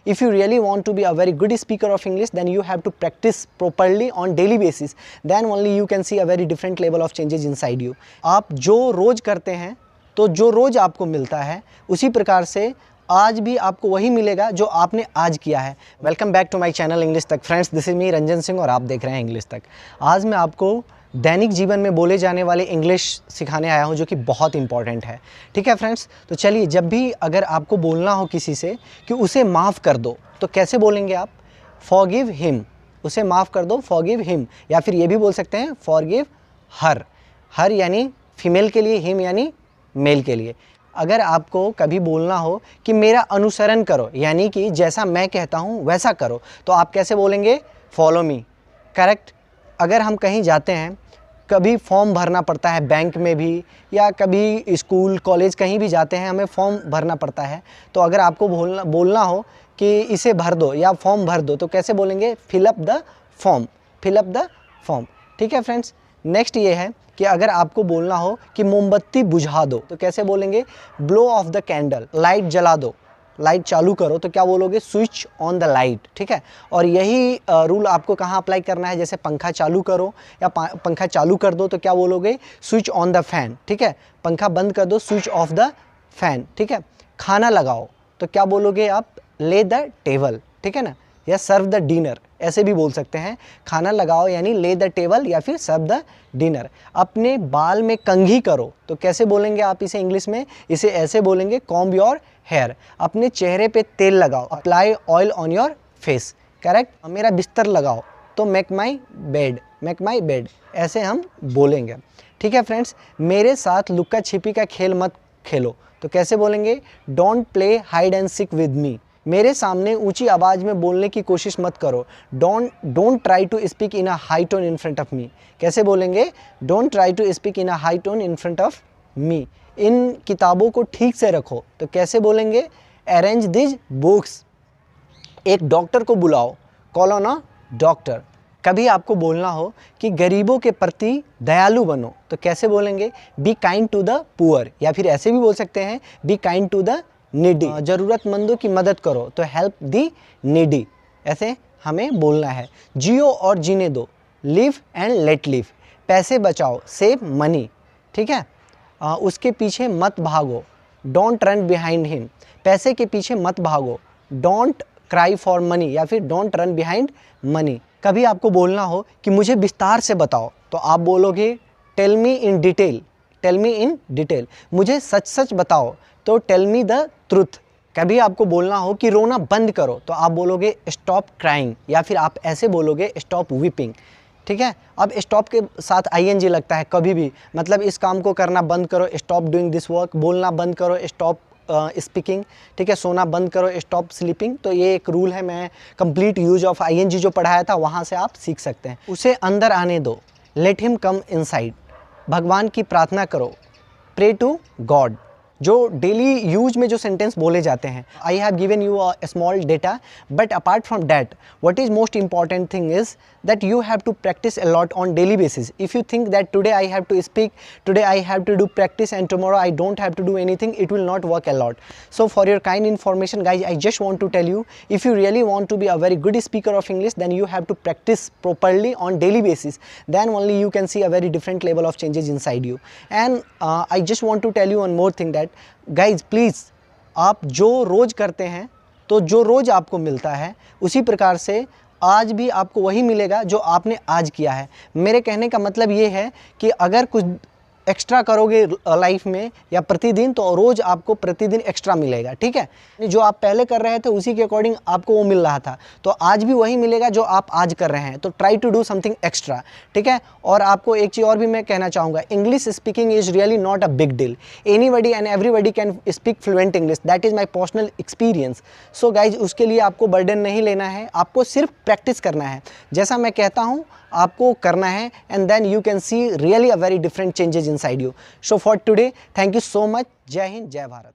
If you really want to be a very good speaker of English, then you have to practice properly on daily basis. Then only you can see a very different level of changes inside you. आप जो रोज़ करते हैं तो जो रोज़ आपको मिलता है उसी प्रकार से आज भी आपको वही मिलेगा जो आपने आज किया है। Welcome back to my channel English Tak. Friends, this is me Ranjan Singh और आप देख रहे हैं इंग्लिश तक। आज मैं आपको दैनिक जीवन में बोले जाने वाले इंग्लिश सिखाने आया हूं जो कि बहुत इंपॉर्टेंट है। ठीक है फ्रेंड्स, तो चलिए, जब भी अगर आपको बोलना हो किसी से कि उसे माफ़ कर दो, तो कैसे बोलेंगे आप? फॉरगिव हिम, उसे माफ़ कर दो, फॉरगिव हिम। या फिर ये भी बोल सकते हैं फॉरगिव हर। हर यानी फीमेल के लिए, हिम यानी मेल के लिए। अगर आपको कभी बोलना हो कि मेरा अनुसरण करो, यानी कि जैसा मैं कहता हूँ वैसा करो, तो आप कैसे बोलेंगे? Follow me. करेक्ट। अगर हम कहीं जाते हैं, कभी फॉर्म भरना पड़ता है बैंक में भी, या कभी स्कूल कॉलेज कहीं भी जाते हैं हमें फॉर्म भरना पड़ता है, तो अगर आपको बोलना हो कि इसे भर दो या फॉर्म भर दो, तो कैसे बोलेंगे? Fill up the form. Fill up the form. ठीक है फ्रेंड्स, नेक्स्ट ये है कि अगर आपको बोलना हो कि मोमबत्ती बुझा दो, तो कैसे बोलेंगे? Blow of the candle. Light जला दो, लाइट चालू करो, तो क्या बोलोगे? Switch on the light. ठीक है। और यही रूल आपको कहाँ अप्लाई करना है? जैसे पंखा चालू करो या पंखा चालू कर दो, तो क्या बोलोगे? Switch on the fan. ठीक है। पंखा बंद कर दो, स्विच ऑफ द फैन। ठीक है। खाना लगाओ, तो क्या बोलोगे आप? ले द टेबल। ठीक है ना, या सर्व द डिनर, ऐसे भी बोल सकते हैं। खाना लगाओ यानी ले द टेबल या फिर सर्व द डिनर। अपने बाल में कंघी करो, तो कैसे बोलेंगे आप इसे इंग्लिश में? इसे ऐसे बोलेंगे कॉम्ब योर हेयर। अपने चेहरे पे तेल लगाओ, apply oil on your face. Correct. मेरा बिस्तर लगाओ, तो make my bed. Make my bed, ऐसे हम बोलेंगे। ठीक है फ्रेंड्स, मेरे साथ लुक्का छिपी का खेल मत खेलो, तो कैसे बोलेंगे? Don't play hide and seek with me. मेरे सामने ऊंची आवाज़ में बोलने की कोशिश मत करो। Don't try to speak in a high tone in front of me. कैसे बोलेंगे? Don't try to speak in a high tone in front of me. इन किताबों को ठीक से रखो, तो कैसे बोलेंगे? Arrange these books. एक डॉक्टर को बुलाओ, कॉल ऑन अ डॉक्टर। कभी आपको बोलना हो कि गरीबों के प्रति दयालु बनो, तो कैसे बोलेंगे? Be kind to the poor. या फिर ऐसे भी बोल सकते हैं be kind to the needy. ज़रूरतमंदों की मदद करो, तो हेल्प दी नीडी, ऐसे हमें बोलना है। जियो और जीने दो, लिव एंड लेट लिव। पैसे बचाओ, सेव मनी। ठीक है। उसके पीछे मत भागो, डोंट रन बिहाइंड हिम। पैसे के पीछे मत भागो, डोंट क्राई फॉर मनी, या फिर डोंट रन बिहाइंड मनी। कभी आपको बोलना हो कि मुझे विस्तार से बताओ, तो आप बोलोगे tell me in detail. Tell me in detail. मुझे सच सच बताओ, तो टेल मी द ट्रुथ। कभी आपको बोलना हो कि रोना बंद करो, तो आप बोलोगे स्टॉप क्राइंग, या फिर आप ऐसे बोलोगे स्टॉप वीपिंग। ठीक है। अब स्टॉप के साथ आईएनजी लगता है कभी भी, मतलब इस काम को करना बंद करो, स्टॉप डूइंग दिस वर्क। बोलना बंद करो, स्टॉप स्पीकिंग। ठीक है। सोना बंद करो, स्टॉप स्लीपिंग। तो ये एक रूल है, मैं कंप्लीट यूज ऑफ आईएनजी जो पढ़ाया था वहाँ से आप सीख सकते हैं। उसे अंदर आने दो, लेट हिम कम इनसाइड। भगवान की प्रार्थना करो, प्रे टू गॉड। जो डेली यूज में जो सेंटेंस बोले जाते हैं, I have given you a small data, but apart from that what is most important thing is that you have to practice a lot on daily basis. If you think that today I have to speak, today I have to do practice, and tomorrow I don't have to do anything, it will not work a lot. So for your kind information guys, I just want to tell you, if you really want to be a very good speaker of English, then you have to practice properly on daily basis. Then only you can see a very different level of changes inside you. And I just want to tell you one more thing, that guys please, आप जो रोज़ करते हैं तो जो रोज़ आपको मिलता है उसी प्रकार से आज भी आपको वही मिलेगा जो आपने आज किया है। मेरे कहने का मतलब ये है कि अगर कुछ एक्स्ट्रा करोगे लाइफ में या प्रतिदिन, तो रोज़ आपको प्रतिदिन एक्स्ट्रा मिलेगा। ठीक है। जो आप पहले कर रहे थे उसी के अकॉर्डिंग आपको वो मिल रहा था, तो आज भी वही मिलेगा जो आप आज कर रहे हैं। तो try to do something extra. ठीक है। और आपको एक चीज़ और भी मैं कहना चाहूँगा, English speaking is really not a big deal. Anybody and everybody can speak fluent English, that is my personal experience. So guys, उसके लिए आपको बर्डन नहीं लेना है, आपको सिर्फ प्रैक्टिस करना है। जैसा मैं कहता हूँ आपको करना है, and then you can see really a very different changes inside you. So for today, thank you so much. Jai Hind, जय भारत।